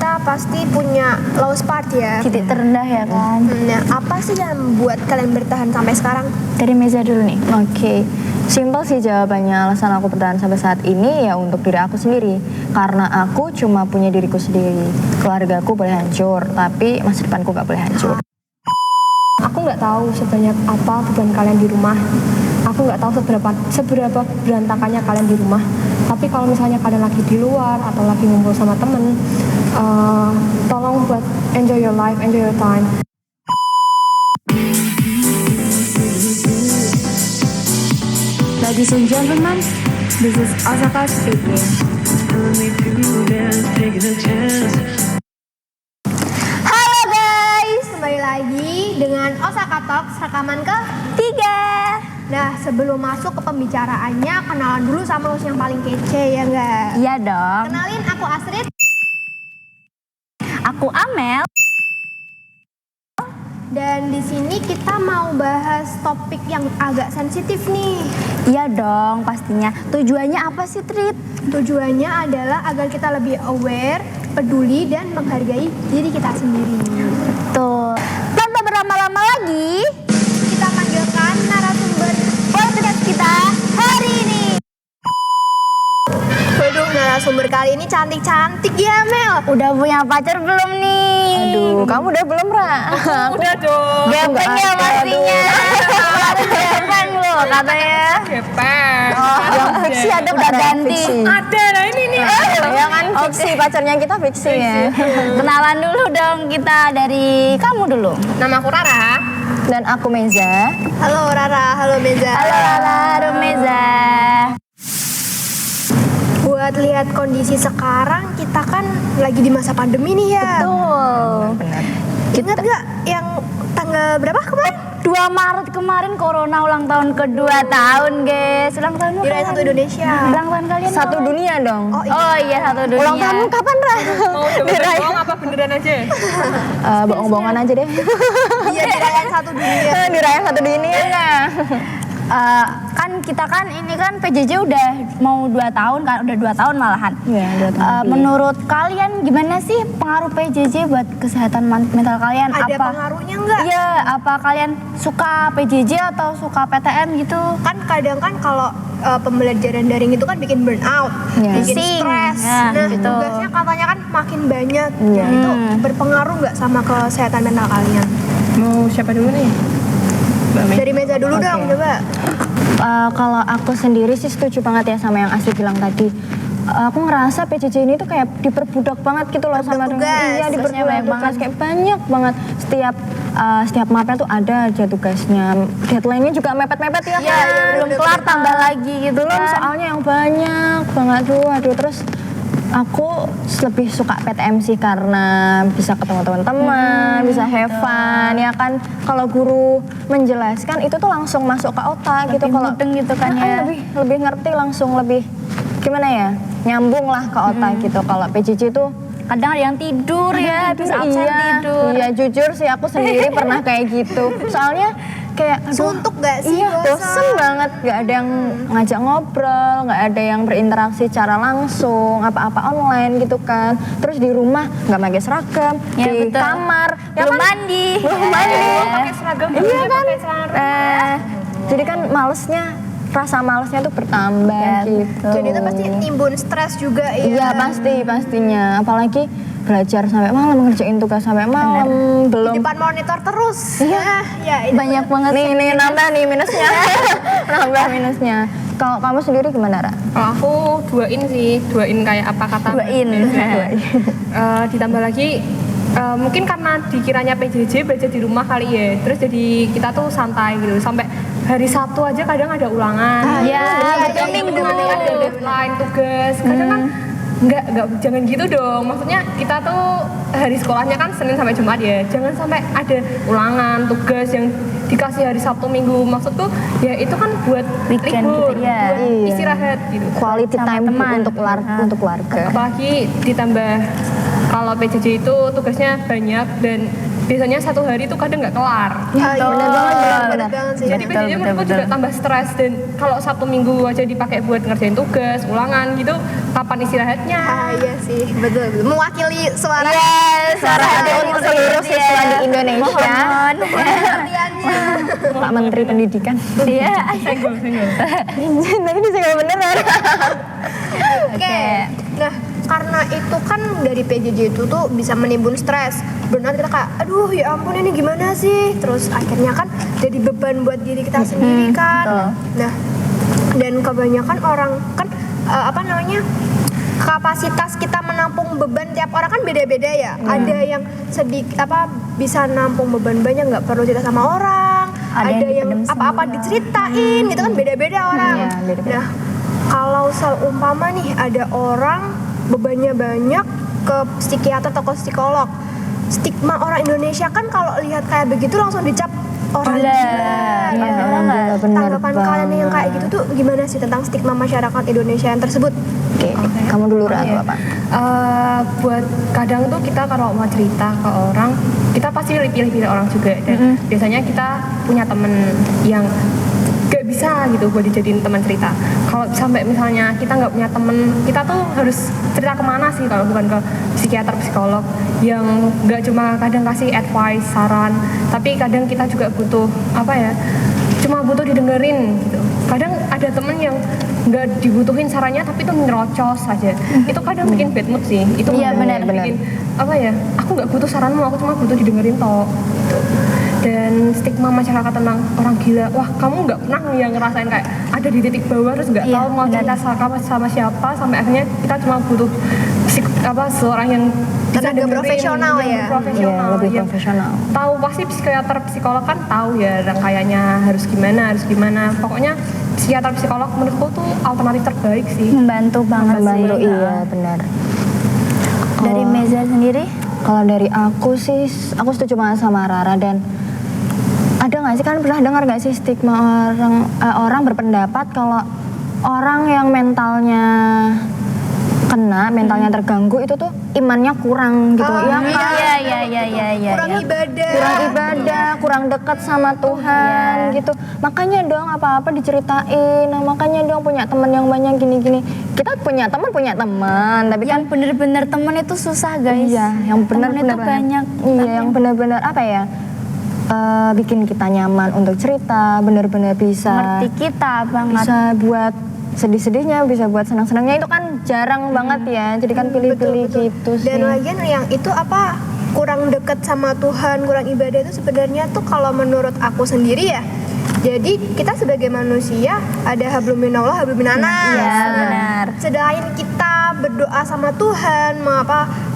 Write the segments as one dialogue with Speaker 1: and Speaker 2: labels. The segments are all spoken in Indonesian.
Speaker 1: kita pasti punya lowest part ya.
Speaker 2: Titik terendah ya kan.
Speaker 1: Nah, apa sih yang membuat kalian bertahan sampai sekarang?
Speaker 2: Dari Meza dulu nih.
Speaker 3: Oke, simpel sih jawabannya. Alasan aku bertahan sampai saat ini ya untuk diri aku sendiri. Karena aku cuma punya diriku sendiri. Keluargaku boleh hancur, tapi masa depanku gak boleh hancur.
Speaker 1: Aku nggak tahu sebanyak apa beban kalian di rumah. Aku nggak tahu seberapa berantakannya kalian di rumah. Tapi kalau misalnya kalian lagi di luar atau lagi ngumpul sama temen, tolong buat enjoy your life, enjoy your time.
Speaker 2: Ladies and gentlemen, this is Osaka speaking.
Speaker 1: Halo guys, kembali lagi dengan Osaka Talks rekaman ke-3. Nah, sebelum masuk ke pembicaraannya, kenalan dulu sama host yang paling kece, ya nggak?
Speaker 2: Iya dong.
Speaker 1: Kenalin, aku Astrid.
Speaker 2: Aku Amel.
Speaker 1: Dan di sini kita mau bahas topik yang agak sensitif nih.
Speaker 2: Iya dong, pastinya. Tujuannya apa sih, Trit?
Speaker 1: Tujuannya adalah agar kita lebih aware, peduli, dan menghargai diri kita sendiri.
Speaker 2: Tuh. Tanpa berlama-lama lagi,
Speaker 1: Kita panggilkan narasumber podcast kita hari ini. Waduh, narasumber kali ini cantik-cantik ya, Mel.
Speaker 2: udah punya pacar belum nih?
Speaker 3: Aduh, kamu udah belum, Ra?
Speaker 4: Udah dong.
Speaker 2: Gepeng ya pastinya. Harus gepeng loh katanya.
Speaker 4: Gepeng.
Speaker 3: Yang fiksi ada
Speaker 2: Udah
Speaker 3: nggak, Ra?
Speaker 2: ganti.
Speaker 3: Fiksi.
Speaker 4: Ada lah ini nih.
Speaker 3: Ya kan fiksi, pacarnya kita fiksi ya.
Speaker 2: Kenalan dulu dong kita dari kamu dulu.
Speaker 4: Nama aku Rara.
Speaker 3: Dan aku Meza.
Speaker 1: Halo Rara, halo Meza.
Speaker 2: Halo Lala, Rumeza.
Speaker 1: Buat lihat kondisi sekarang, kita kan lagi di masa pandemi nih ya.
Speaker 2: Tuh.
Speaker 3: Benar.
Speaker 1: Ingat gak yang tanggal berapa kemarin?
Speaker 2: 2 Maret kemarin corona ulang tahun ke-2 tahun, guys. Ulang tahun
Speaker 1: Dirayain satu Indonesia.
Speaker 2: Ulang tahun kalian
Speaker 3: Satu
Speaker 2: kapan?
Speaker 3: dunia dong.
Speaker 2: Oh iya, satu dunia.
Speaker 3: Ulang tahunmu kapan, Ra?
Speaker 4: Mau coba bohong apa beneran aja?
Speaker 3: Bohong-bohongan aja deh.
Speaker 1: Iya, dirayain satu dunia.
Speaker 3: Dirayain satu dunia nggak?
Speaker 2: Kan kita kan ini kan PJJ udah mau 2 tahun kan, udah 2 tahun malahan.
Speaker 3: Iya, 2 tahun.
Speaker 2: Menurut kalian gimana sih pengaruh PJJ buat kesehatan mental kalian?
Speaker 1: Ada
Speaker 2: apa?
Speaker 1: pengaruhnya nggak?
Speaker 2: Iya, apa kalian suka PJJ atau suka PTM gitu?
Speaker 1: Kan kadang kan kalau pembelajaran daring itu kan bikin burnout,
Speaker 3: Iya.
Speaker 1: bikin
Speaker 2: Pusing.
Speaker 1: stres.
Speaker 2: Nah,
Speaker 1: Nah,
Speaker 2: gitu.
Speaker 1: tugasnya katanya kan makin banyak.
Speaker 3: Iya.
Speaker 1: Itu berpengaruh nggak sama kesehatan mental kalian?
Speaker 4: Mau siapa dulu nih? Mbak Mei.
Speaker 1: Dari Meza dulu
Speaker 3: Oke.
Speaker 1: dong, coba.
Speaker 3: Kalau aku sendiri sih setuju banget ya sama yang Astrid bilang tadi. Aku ngerasa PJJ ini tuh kayak diperbudak banget gitu loh sama
Speaker 1: Tugas.
Speaker 3: iya,
Speaker 2: Tugasnya
Speaker 3: diperbudak
Speaker 2: banyak
Speaker 3: tugas.
Speaker 2: banget.
Speaker 3: Kayak banyak banget. Setiap mapnya tuh ada aja tugasnya. Deadline-nya juga mepet-mepet ya.
Speaker 2: Iya,
Speaker 3: kan?
Speaker 2: belum kelar tambah lagi gitu
Speaker 3: Belum
Speaker 2: kan.
Speaker 3: soalnya yang banyak banget tuh. Aduh, terus aku lebih suka PTM sih karena bisa ketemu teman-teman, bisa have fun ya kan. Kalau guru menjelaskan itu tuh langsung masuk ke otak gitu.
Speaker 2: Lebih
Speaker 3: Kalau
Speaker 2: mudeng gitu kan ya.
Speaker 3: lebih ngerti langsung, lebih gimana ya, nyambung lah ke otak gitu. Kalau PJJ tuh
Speaker 2: Kadang ada yang tidur ya, habis absen tidur.
Speaker 3: Iya, jujur sih aku sendiri pernah kayak gitu. Soalnya kayak aduh,
Speaker 1: Suntuk gak sih?
Speaker 3: iya, bosen banget, gak ada yang ngajak ngobrol, gak ada yang berinteraksi secara langsung, apa-apa online gitu kan. Terus di rumah gak pakai seragam,
Speaker 2: Ya,
Speaker 3: di
Speaker 2: betul.
Speaker 3: kamar ya
Speaker 2: Belum
Speaker 3: kan?
Speaker 2: mandi.
Speaker 3: Belum mandi.
Speaker 4: Pakai seragam
Speaker 3: Iya
Speaker 4: dulu,
Speaker 3: kan?
Speaker 4: pakai celana.
Speaker 3: Jadi kan rasa malesnya tuh bertambah
Speaker 2: Ya,
Speaker 3: gitu.
Speaker 1: Dan itu pasti timbun stres juga ya.
Speaker 3: Iya pastinya, apalagi belajar sampai malam, ngerjain tugas sampai malam,
Speaker 1: Di
Speaker 3: belum.
Speaker 1: depan monitor terus. Iya. Ya, itu
Speaker 2: Banyak banget.
Speaker 3: Nih nambah nih minusnya, nambah minusnya. Kalau kamu sendiri gimana, Ra?
Speaker 4: Kalau aku duain sih, duain kayak apa kata
Speaker 2: Duain.
Speaker 4: Ditambah lagi mungkin karena dikiranya PJJ belajar di rumah kali ya, terus jadi kita tuh santai gitu sampai hari Sabtu aja kadang ada ulangan.
Speaker 2: Iya, betul,
Speaker 4: Minggu
Speaker 2: Minggu.
Speaker 4: nanti ada deadline tugas. Kadang kan enggak jangan gitu dong. Maksudnya kita tuh hari sekolahnya kan Senin sampai Jumat ya. Jangan sampai ada ulangan, tugas yang dikasih hari Sabtu Minggu. Maksudku ya itu kan buat
Speaker 2: Weekend
Speaker 4: libur,
Speaker 2: gitu, ya.
Speaker 4: buat
Speaker 3: Iya.
Speaker 4: istirahat gitu.
Speaker 3: Quality
Speaker 2: Sama
Speaker 3: time
Speaker 2: teman.
Speaker 3: untuk keluarga.
Speaker 4: Apalagi ditambah kalau PJJ itu tugasnya banyak dan biasanya satu hari itu kadang nggak kelar.
Speaker 3: Bener banget sih.
Speaker 4: Jadi PJJ menurutku juga tambah stres, dan kalau Sabtu Minggu aja dipakai buat ngerjain tugas, ulangan gitu, kapan istirahatnya?
Speaker 5: Iya sih, betul. Mewakili suara
Speaker 3: Suara hati untuk seluruh siswa di Indonesia.
Speaker 5: pengertiannya.
Speaker 3: Pak Menteri Pendidikan.
Speaker 2: Iya.
Speaker 4: Senggol.
Speaker 3: Tadi disenggol beneran.
Speaker 5: Oke. Nah, karena itu kan dari PJJ itu tuh bisa menimbun stres. Benar kita kayak, aduh ya ampun ini gimana sih? Terus akhirnya kan jadi beban buat diri kita sendiri kan. Nah, dan kebanyakan orang kan kapasitas kita menampung beban tiap orang kan beda-beda ya. Ada yang bisa nampung beban banyak nggak perlu cerita sama orang. Ada yang apa-apa diceritain gitu kan beda-beda orang.
Speaker 3: Iya, beda-beda.
Speaker 5: Nah, kalau seumpama nih ada orang bebannya banyak ke psikiater atau ke psikolog, stigma orang Indonesia kan kalau lihat kayak begitu langsung dicap orang gila. Tanggapan kalian yang kayak gitu tuh gimana sih tentang stigma masyarakat Indonesia yang tersebut?
Speaker 3: Oke, kamu dulu Ratu apa?
Speaker 4: Buat kadang tuh kita kalau mau cerita ke orang, kita pasti pilih-pilih orang juga, dan biasanya kita punya temen yang gak bisa gitu buat dijadiin teman cerita. Kalau sampai misalnya kita nggak punya temen, kita tuh harus cerita kemana sih kalau bukan ke psikiater, psikolog yang nggak cuma kadang kasih advice, saran, tapi kadang kita juga butuh cuma butuh didengerin gitu. Kadang ada temen yang nggak dibutuhin sarannya tapi itu nyerocos aja. Itu kadang bikin bad mood sih. Itu
Speaker 2: benar.
Speaker 4: bikin aku nggak butuh saranmu, aku cuma butuh didengerin toh. Dan stigma masyarakat tentang orang gila, wah kamu nggak pernah yang ngerasain kayak ada di titik bawah terus nggak tahu mau cerita sama siapa, sampai akhirnya kita cuma butuh seorang yang bisa
Speaker 5: Tenaga profesional ya.
Speaker 3: Lebih profesional.
Speaker 4: Tahu pasti psikiater, psikolog kan tahu ya rangkaiannya harus gimana. Pokoknya psikiater, psikolog menurutku tuh alternatif terbaik sih.
Speaker 2: Membantu banget sih.
Speaker 3: Iya benar.
Speaker 2: Dari Meza sendiri?
Speaker 3: Kalau dari aku sih, aku setuju banget sama Rara. Dan ada nggak sih, kan pernah dengar nggak sih stigma orang berpendapat kalau orang yang mentalnya kena, mentalnya terganggu itu tuh imannya kurang gitu.
Speaker 2: Iya.
Speaker 5: Kurang
Speaker 3: ibadah, kurang dekat sama Tuhan gitu. Makanya dong apa-apa diceritain. Nah, makanya dong punya teman yang banyak gini-gini. Kita punya teman, tapi
Speaker 2: Yang bener-bener temen itu susah guys.
Speaker 3: iya, yang benar-benar
Speaker 2: itu banyak.
Speaker 3: Iya, yang benar-benar bikin kita nyaman untuk cerita, benar-benar bisa
Speaker 2: Ngerti kita banget.
Speaker 3: bisa buat sedih-sedihnya, bisa buat senang-senangnya, itu kan jarang banget ya. Jadi kan pilih-pilih gitu sih.
Speaker 5: Dan lagian yang itu kurang dekat sama Tuhan, kurang ibadah itu sebenarnya tuh kalau menurut aku sendiri ya. Jadi kita sebagai manusia ada hablum minallah, hablum minanas.
Speaker 2: Iya, benar.
Speaker 5: Selain kita berdoa sama Tuhan,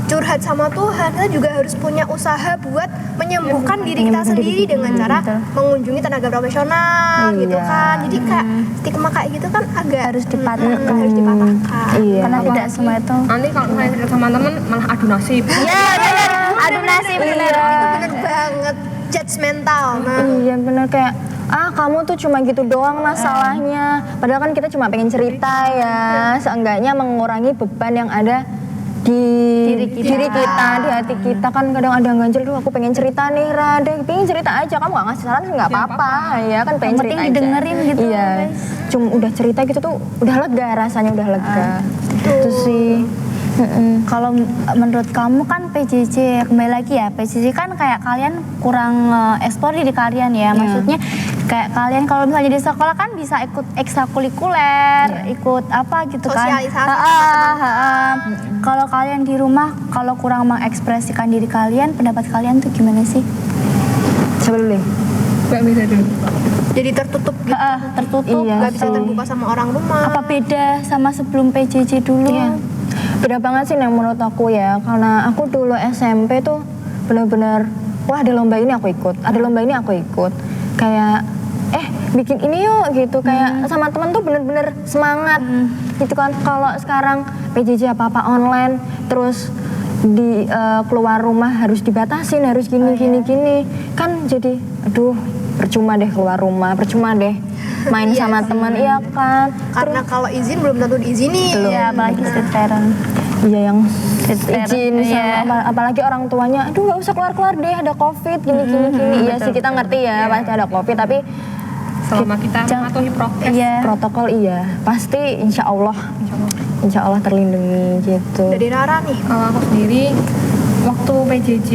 Speaker 5: curhat sama Tuhan, kita juga harus punya usaha buat menyembuhkan diri kita sendiri dengan cara mengunjungi tenaga profesional gitu kan. Jadi kayak stigma kayak gitu kan agak
Speaker 2: Harus dipatahkan.
Speaker 5: harus dipatahkan.
Speaker 3: Iya.
Speaker 2: Karena tidak semua itu.
Speaker 4: Nanti kalau misalnya cerita sama temen malah adu nasib.
Speaker 2: Iya benar. Adu nasib benar.
Speaker 5: Itu bener banget judgmental. Nah,
Speaker 3: Iya bener, kayak kamu tuh cuma gitu doang masalahnya. Padahal kan kita cuma pengen cerita ya, seenggaknya mengurangi beban yang ada di diri kita, di hati kita. Kan kadang ada yang ganjel, aku pengen cerita nih Rada, pengen cerita aja, kamu gak ngasih saran nggak apa-apa ya kan, pengen
Speaker 2: Yang
Speaker 3: cerita
Speaker 2: penting
Speaker 3: aja.
Speaker 2: didengerin gitu,
Speaker 3: Iya,
Speaker 2: guys.
Speaker 3: cuma udah cerita gitu tuh udah lega, rasanya udah lega. Itu sih.
Speaker 2: Kalau menurut kamu kan PJJ, kembali lagi ya, PJJ kan kayak kalian kurang eksplor diri kalian ya. Maksudnya kayak kalian kalau misalnya di sekolah kan bisa ikut ekstrakurikuler, ikut apa gitu kan.
Speaker 5: Sosialisasi.
Speaker 2: Kalau kalian di rumah, kalau kurang mengekspresikan diri kalian, pendapat kalian tuh gimana sih?
Speaker 3: Sebelum
Speaker 4: Mbak bisa dulu.
Speaker 5: jadi tertutup gitu.
Speaker 2: Tertutup,
Speaker 3: Iya.
Speaker 5: Gak bisa terbuka sama orang rumah.
Speaker 2: apa beda sama sebelum PJJ dulu?
Speaker 3: Iya. Beda banget sih yang menurut aku ya, karena aku dulu SMP tuh benar-benar wah ada lomba ini aku ikut, ada lomba ini aku ikut, kayak bikin ini yuk gitu, kayak sama temen tuh bener-bener semangat gitu kan. Kalau sekarang PJJ apa-apa online, terus di keluar rumah harus dibatasin, harus gini kan, jadi aduh percuma deh keluar rumah, percuma deh main sama teman, iya kan.
Speaker 5: Karena kalau izin belum tentu diizinin.
Speaker 2: Iya, apalagi street parent.
Speaker 3: Iya yang
Speaker 2: Detail,
Speaker 3: izin
Speaker 2: iya.
Speaker 3: sama apalagi orang tuanya, aduh nggak usah keluar-keluar deh, ada covid gini. Iya sih kita ngerti ya pasti ada covid, tapi
Speaker 4: Selama kita mematuhi prokes.
Speaker 2: Iya.
Speaker 3: protokol iya pasti insya Allah terlindungi gitu.
Speaker 5: Dari Rara nih.
Speaker 4: Kalau aku sendiri waktu PJJ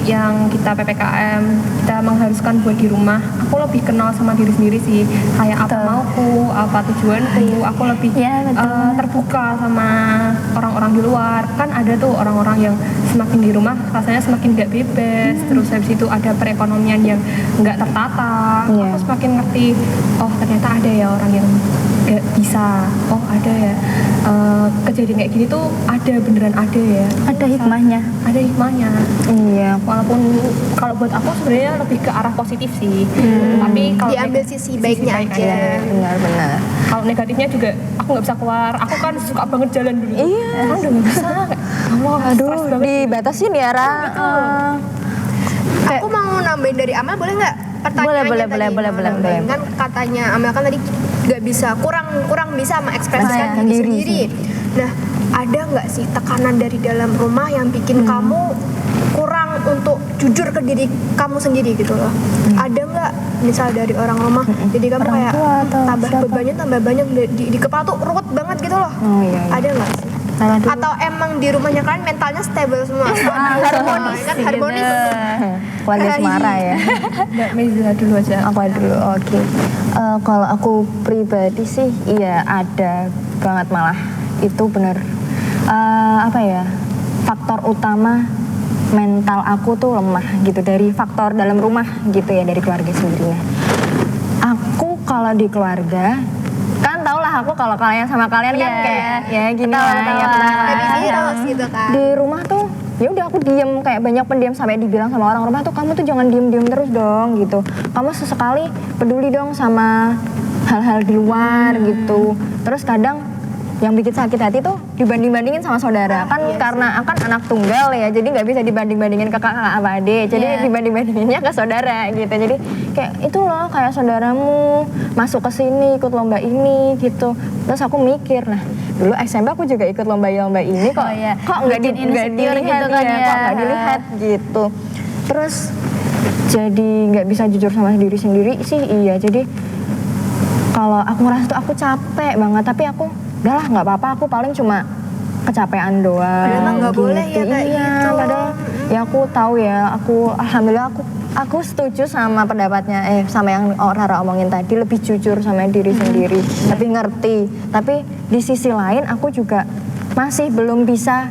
Speaker 4: yang kita PPKM kita mengharuskan buat di rumah, aku lebih kenal sama diri sendiri sih, kayak apa mauku, apa tujuanku. Aku lebih
Speaker 2: Iya, betul.
Speaker 4: terbuka sama orang-orang di luar. Kan ada tuh orang-orang yang semakin di rumah rasanya semakin nggak bebas, terus habis itu ada perekonomian yang nggak tertata.
Speaker 3: Iya.
Speaker 4: Aku semakin ngerti, oh ternyata ada ya orang yang nggak bisa, oh ada ya kejadian kayak gini tuh ada, beneran ada ya,
Speaker 2: Ada hikmahnya.
Speaker 4: ada hikmahnya.
Speaker 3: Iya.
Speaker 4: Walaupun kalau buat aku sebenarnya lebih ke arah positif sih, tapi kalau
Speaker 5: Diambil sisi baiknya
Speaker 4: baik
Speaker 5: aja.
Speaker 3: Benar-benar.
Speaker 4: kalau negatifnya juga aku nggak bisa keluar. Aku kan suka banget jalan dulu. Iya. Sekarang udah nggak bisa. Kayak, Allah, stres banget.
Speaker 3: Dibatasin ya Ra.
Speaker 5: Aku mau nambahin dari Amel boleh nggak? Pertanyaannya
Speaker 2: Boleh,
Speaker 5: tadi.
Speaker 2: boleh.
Speaker 5: Nambahin. Kan katanya Amel kan tadi nggak bisa, kurang bisa mengekspresikan
Speaker 3: Nah,
Speaker 5: diri
Speaker 3: diri
Speaker 5: sendiri. Nah, ada nggak sih tekanan dari dalam rumah yang bikin kamu kurang untuk jujur ke diri kamu sendiri gitu loh? Ada nggak misal dari orang rumah? Jadi kamu
Speaker 3: Orang
Speaker 5: kayak
Speaker 3: tua atau
Speaker 5: tambah
Speaker 3: siapa?
Speaker 5: bebannya tambah banyak di kepala tuh ruwet banget gitu loh.
Speaker 3: Oh iya.
Speaker 5: Ada nggak sih?
Speaker 2: Kalau dulu
Speaker 5: Atau emang di rumahnya kalian mentalnya stable semua? Harmonis kan, harmonis.
Speaker 3: Keluarga Semara ya.
Speaker 4: Mbak Meza dulu aja.
Speaker 3: Aku dulu, oke. Kalau aku pribadi sih, iya ada banget malah. Itu bener. Apa ya? Faktor utama mental aku tuh lemah gitu dari faktor dalam rumah gitu ya, dari keluarga sendirinya. Aku kalau di keluarga kan tau lah aku kalau kalian sama kalian kan
Speaker 2: Iya.
Speaker 3: kayak ya gini
Speaker 2: Tahu,
Speaker 3: lah
Speaker 2: tahu.
Speaker 3: ya pernah
Speaker 5: Baby
Speaker 3: kan.
Speaker 5: heroes gitu kan.
Speaker 3: Di rumah tuh ya udah aku diem, kayak banyak pendiam sampai dibilang sama orang rumah tuh, kamu tuh jangan diem terus dong gitu, kamu sesekali peduli dong sama hal-hal di luar gitu. Terus kadang yang bikin sakit hati tuh dibanding-bandingin sama saudara kan, karena akan anak tunggal ya, jadi nggak bisa dibanding-bandingin ke kakak apa adik, jadi
Speaker 2: Iya.
Speaker 3: dibanding-bandinginnya ke saudara gitu. Jadi kayak itu loh, kayak saudaramu masuk ke sini ikut lomba ini gitu. Terus aku mikir, nah dulu SMP aku juga ikut lomba-lomba ini kok,
Speaker 2: Oh, iya.
Speaker 3: kok nggak
Speaker 2: Bikin
Speaker 3: nggak
Speaker 2: insecure
Speaker 3: dilihat
Speaker 2: gitu kan
Speaker 3: ya,
Speaker 2: ya.
Speaker 3: kok nggak dilihat gitu. Terus jadi nggak bisa jujur sama diri sendiri sih, iya. Jadi kalau aku ngerasa tuh aku capek banget, tapi aku udahlah nggak apa-apa, aku paling cuma kecapean doang.
Speaker 5: Padahal emang nggak boleh ya kayak
Speaker 3: iya,
Speaker 5: gitu.
Speaker 3: Padahal ya aku tahu ya, alhamdulillah aku setuju sama pendapatnya sama yang Rara omongin tadi, lebih jujur sama diri sendiri, lebih ngerti. Tapi di sisi lain aku juga masih belum bisa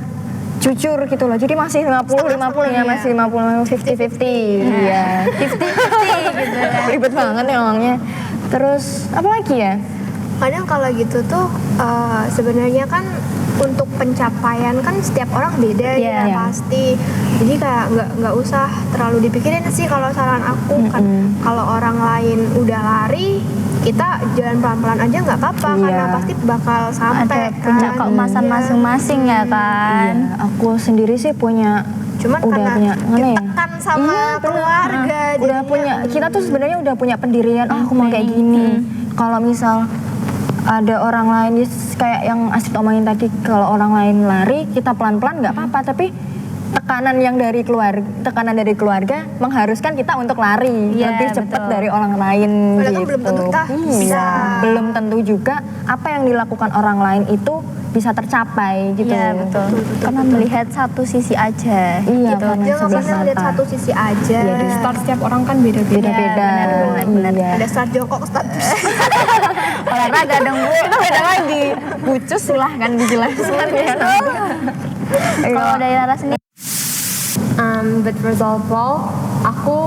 Speaker 3: jujur gitu loh. Jadi masih 50-50 ya, masih 50-50. Iya.
Speaker 2: 50-50 gitu ya.
Speaker 3: Ribet banget ya ngomongnya. Terus apa lagi ya?
Speaker 5: Kadang kalau gitu tuh sebenarnya kan untuk pencapaian kan setiap orang beda ya
Speaker 3: Iya.
Speaker 5: pasti. Jadi kayak nggak usah terlalu dipikirin sih kalau saran aku kan. Kalau orang lain udah lari, kita jalan pelan-pelan aja nggak apa-apa
Speaker 3: Iya.
Speaker 5: karena pasti bakal sampai
Speaker 2: Ada punya
Speaker 5: kan.
Speaker 2: keemasan
Speaker 5: Iya.
Speaker 2: masing-masing ya kan.
Speaker 3: Iya, aku sendiri sih punya
Speaker 5: Cuman
Speaker 3: udah
Speaker 5: karena
Speaker 3: punya mana ya?
Speaker 5: ditekan sama
Speaker 3: Iya, bener.
Speaker 5: keluarga.
Speaker 3: Udah
Speaker 5: jadinya,
Speaker 3: punya, kita tuh sebenarnya udah punya pendirian, oh aku mau kayak gini. Kalau misal ada orang lain kayak yang Asik omongin tadi, kalau orang lain lari kita pelan-pelan nggak apa-apa, tapi tekanan dari keluarga mengharuskan kita untuk lari
Speaker 2: Iya,
Speaker 3: lebih cepat
Speaker 2: betul.
Speaker 3: dari orang lain
Speaker 5: Padahal kan
Speaker 3: gitu.
Speaker 5: belum tentu kita
Speaker 3: Iya,
Speaker 5: bisa.
Speaker 3: belum tentu juga apa yang dilakukan orang lain itu bisa tercapai gitu.
Speaker 2: Iya betul. Karena melihat satu sisi aja.
Speaker 3: Iya,
Speaker 2: gitu.
Speaker 3: karena
Speaker 5: Jangan
Speaker 3: sebelah
Speaker 5: pernah lihat
Speaker 3: mata.
Speaker 5: satu sisi aja.
Speaker 4: Start setiap orang kan beda-beda.
Speaker 3: Beda-beda.
Speaker 2: Iya, benar.
Speaker 3: Iya.
Speaker 5: Ada start jongkok, start
Speaker 3: Olahraga dong Bu, itu beda lagi. Bucus silahkan dijelaskan ya.
Speaker 2: Kalau dari Rara sendiri,
Speaker 1: But first of all, aku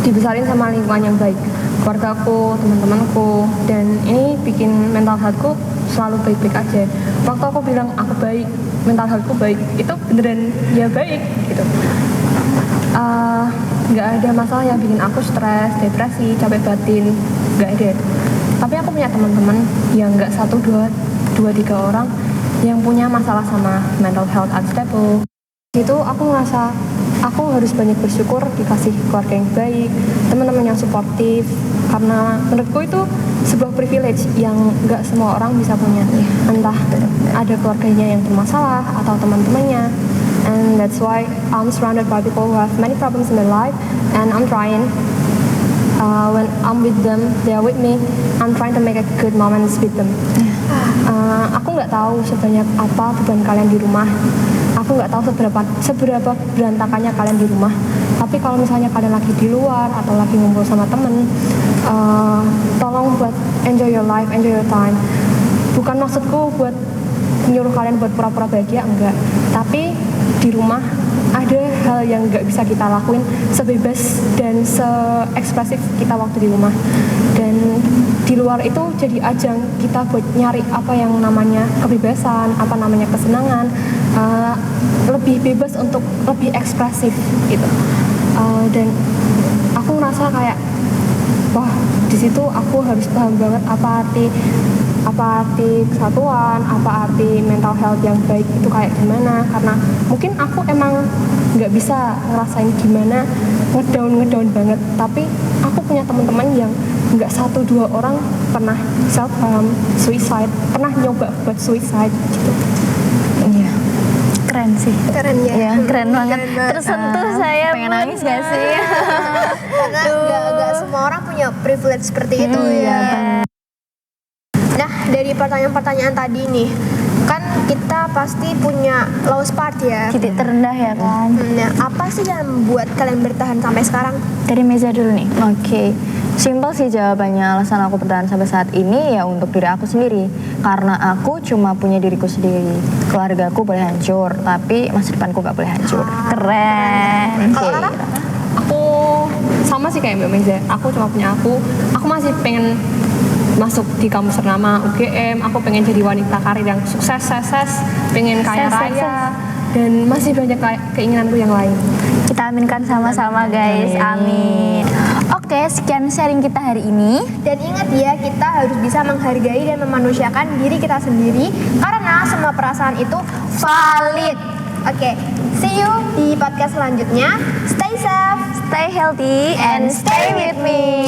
Speaker 1: dibesarin sama lingkungan yang baik, keluargaku, teman-temanku, dan ini bikin mental healthku selalu baik-baik aja. Waktu aku bilang aku baik, mental healthku baik, itu beneran ya baik gitu. Nggak ada masalah yang bikin aku stres, depresi, capek batin, nggak ada. Tapi aku punya teman-teman yang nggak 1, 2, 3 orang yang punya masalah sama mental health unstable. Itu aku ngerasa aku harus banyak bersyukur dikasih keluarga yang baik, teman-teman yang suportif, karena menurutku itu sebuah privilege yang nggak semua orang bisa punya. Entah ada keluarganya yang bermasalah atau teman-temannya. And that's why I'm surrounded by people who have many problems in their life, and I'm trying. When I'm with them, they are with me. I'm trying to make a good moments with them. Aku nggak tahu sebanyak apa beban kalian di rumah. Aku nggak tahu seberapa berantakannya kalian di rumah. Tapi kalau misalnya kalian lagi di luar atau lagi ngumpul sama temen, tolong buat enjoy your life, enjoy your time. Bukan maksudku buat nyuruh kalian buat pura-pura bahagia, enggak. Tapi di rumah ada hal yang nggak bisa kita lakuin sebebas dan se-ekspresif kita waktu di rumah. Dan di luar itu jadi ajang kita buat nyari apa yang namanya kebebasan, apa namanya kesenangan, lebih bebas untuk lebih ekspresif gitu. Dan aku ngerasa kayak wah, di situ aku harus paham banget apa arti kesatuan, apa arti mental health yang baik itu kayak gimana. Karena mungkin aku emang nggak bisa ngerasain gimana ngedown banget, tapi aku punya teman-teman yang nggak 1-2 orang pernah self harm, suicide, pernah nyoba buat suicide gitu.
Speaker 2: Iya. Keren sih.
Speaker 5: Keren ya.
Speaker 2: Iya, keren banget. Tersentuh saya.
Speaker 3: Pengen nangis gak sih?
Speaker 5: Karena nggak semua orang punya privilege seperti itu ya. Nah, dari pertanyaan-pertanyaan tadi nih, kan kita pasti punya lowest part ya.
Speaker 2: Titik terendah ya kan.
Speaker 5: Nah, apa sih yang membuat kalian bertahan sampai sekarang?
Speaker 2: Dari Meza dulu nih.
Speaker 3: Oke, simpel sih jawabannya. Alasan aku bertahan sampai saat ini ya untuk diri aku sendiri. Karena aku cuma punya diriku sendiri. Keluargaku boleh hancur, tapi masa depanku gak boleh hancur.
Speaker 2: Keren.
Speaker 5: Kalau Rara?
Speaker 4: Aku sama sih kayak Mbak Meza. Aku cuma punya aku. Aku masih pengen masuk di kampus ternama UGM. Aku pengen jadi wanita karir yang sukses, pengen kaya raya, dan masih banyak keinginanku yang lain.
Speaker 2: Kita aminkan sama-sama guys. Amin. Oke, sekian sharing kita hari ini.
Speaker 5: Dan ingat ya, kita harus bisa menghargai dan memanusiakan diri kita sendiri karena semua perasaan itu valid. Oke, see you di podcast selanjutnya. Stay safe,
Speaker 2: Stay healthy and
Speaker 5: stay with me.